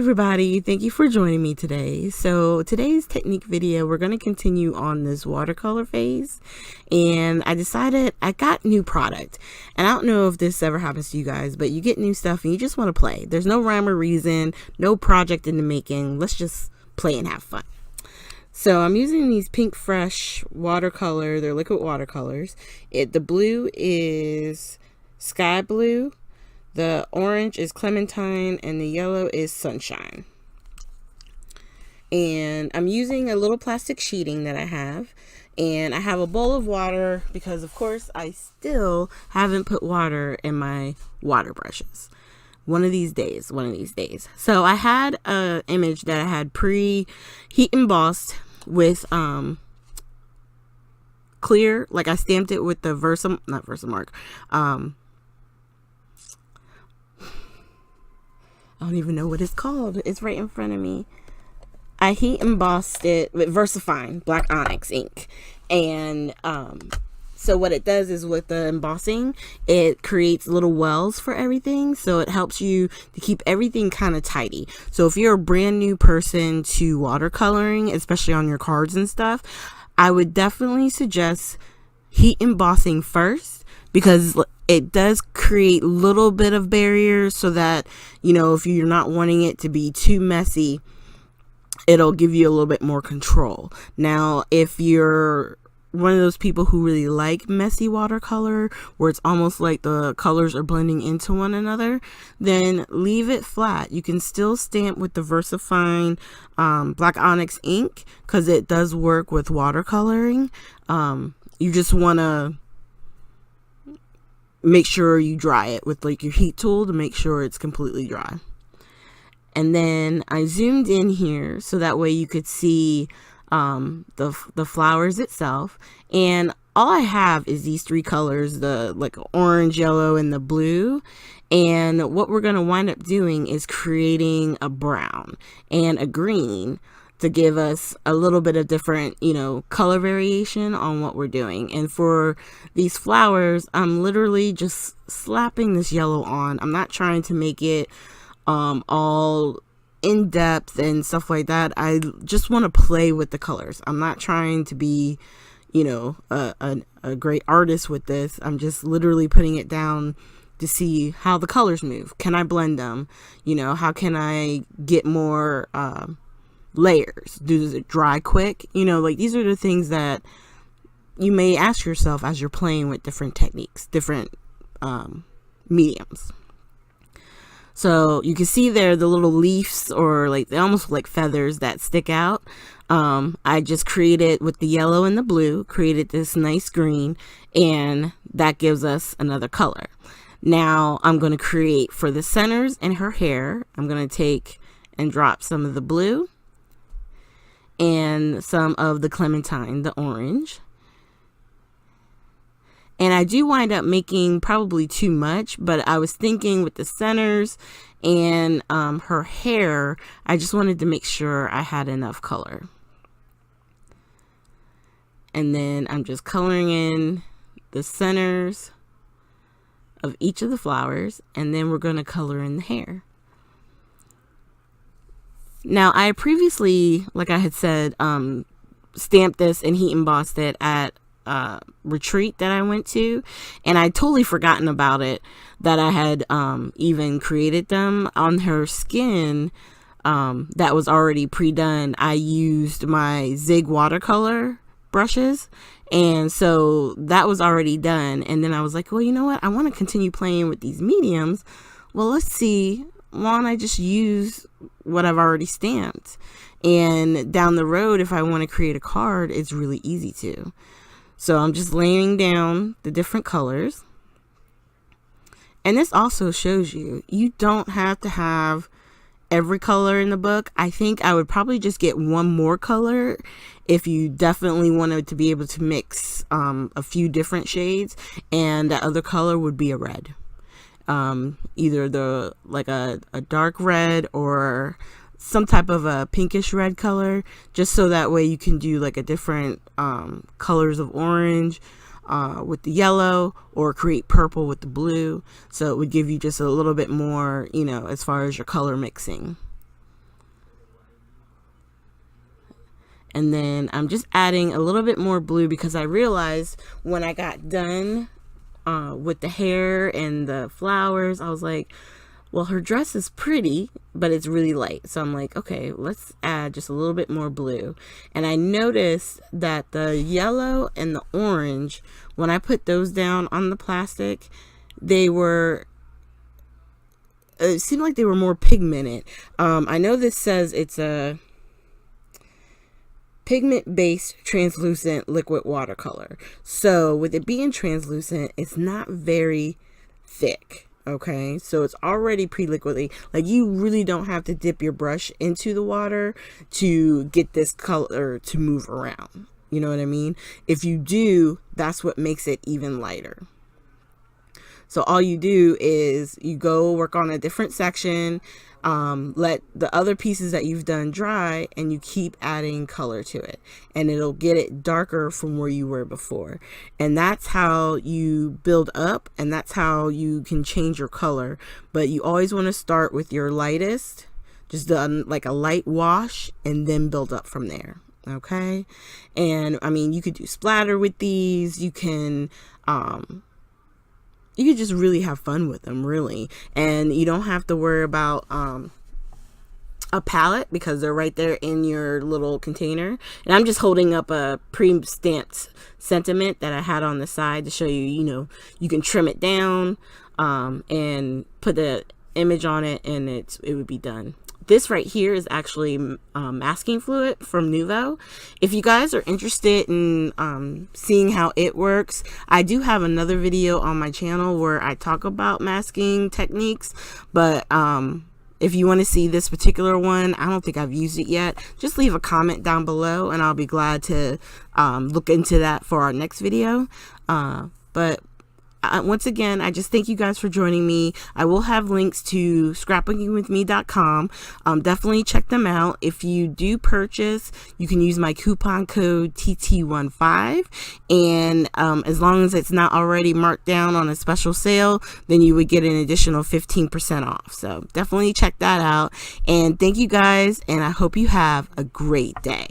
everybody, thank you for joining me today. So today's technique video, we're going to continue on this watercolor phase, and I decided I got new product, and I don't know if this ever happens to you guys, but you get new stuff and you just want to play. There's no rhyme or reason, no project in the making. Let's just play and have fun. So I'm using these Pinkfresh watercolor. They're liquid watercolors. The blue is Sky Blue, the orange is Clementine, and the yellow is Sunshine. And I'm using a little plastic sheeting that I have, and I have a bowl of water because of course I still haven't put water in my water brushes. One of these days. So I had an image that I had pre-heat embossed with clear, like I stamped it with the Versamark. I don't even know what it's called. It's right in front of me. I heat embossed it with VersaFine Black Onyx ink. And so what it does is with the embossing, it creates little wells for everything. So it helps you to keep everything kind of tidy. So if you're a brand new person to watercoloring, especially on your cards and stuff, I would definitely suggest heat embossing first, because it does create a little bit of barriers so that, you know, if you're not wanting it to be too messy, it'll give you a little bit more control. Now, if you're one of those people who really like messy watercolor, where it's almost like the colors are blending into one another, then leave it flat. You can still stamp with the VersaFine Black Onyx ink, because it does work with watercoloring. You just want to make sure you dry it with like your heat tool to make sure it's completely dry. And then I zoomed in here so that way you could see the flowers itself. And all I have is these three colors, the like orange, yellow, and the blue. And what we're going to wind up doing is creating a brown and a green to give us a little bit of different, you know, color variation on what we're doing. And for these flowers, I'm literally just slapping this yellow on. I'm not trying to make it all in depth and stuff like that. I just want to play with the colors. I'm not trying to be, you know, a great artist with this. I'm just literally putting it down to see how the colors move. Can I blend them? You know, how can I get more layers? Does it dry quick? You know, like these are the things that you may ask yourself as you're playing with different techniques, different mediums. So you can see there the little leaves, or like they almost look like feathers that stick out. I just created with the yellow and the blue, created this nice green, and that gives us another color. Now I'm going to create for the centers and her hair. I'm going to take and drop some of the blue and some of the Clementine, the orange. And I do wind up making probably too much, but I was thinking with the centers and her hair, I just wanted to make sure I had enough color. And then I'm just coloring in the centers of each of the flowers, and then we're going to color in the hair. Now, I previously, like I had said, stamped this and heat embossed it at retreat that I went to, and I totally forgotten about it, that I had even created them on her skin. That was already pre-done. I used my Zig watercolor brushes, and so that was already done. And then I was like, well, you know what, I want to continue playing with these mediums. Well, let's see, why don't I just use what I've already stamped, and down the road if I want to create a card, it's really easy to. So I'm just laying down the different colors. And this also shows you, you don't have to have every color in the book. I think I would probably just get one more color if you definitely wanted to be able to mix a few different shades, and the other color would be a red. Either the like a dark red or some type of a pinkish red color, just so that way you can do like a different colors of orange with the yellow, or create purple with the blue. So it would give you just a little bit more, you know, as far as your color mixing. And then I'm just adding a little bit more blue because I realized when I got done with the hair and the flowers, I was like, well, her dress is pretty, but it's really light. So I'm like, okay, let's add just a little bit more blue. And I noticed that the yellow and the orange, when I put those down on the plastic, it seemed like they were more pigmented. I know this says it's a pigment-based translucent liquid watercolor. So with it being translucent, it's not very thick. Okay, so it's already pre-liquidy. Like, you really don't have to dip your brush into the water to get this color to move around. You know what I mean? If you do, that's what makes it even lighter. So all you do is you go work on a different section, let the other pieces that you've done dry, and you keep adding color to it, and it'll get it darker from where you were before. And that's how you build up, and that's how you can change your color. But you always want to start with your lightest, just like a light wash, and then build up from there. Okay. And I mean, you could do splatter with these. You could just really have fun with them, really. And you don't have to worry about a palette because they're right there in your little container. And I'm just holding up a pre-stamped sentiment that I had on the side to show you, you can trim it down and put the image on it, and it would be done. This right here is actually masking fluid from Nuvo. If you guys are interested in seeing how it works, I do have another video on my channel where I talk about masking techniques. But if you want to see this particular one, I don't think I've used it yet. Just leave a comment down below and I'll be glad to look into that for our next video. But once again, I just thank you guys for joining me. I will have links to scrapbookingwithme.com. Definitely check them out. If you do purchase, you can use my coupon code TT15, and as long as it's not already marked down on a special sale, then you would get an additional 15% off. So definitely check that out, and thank you guys, and I hope you have a great day.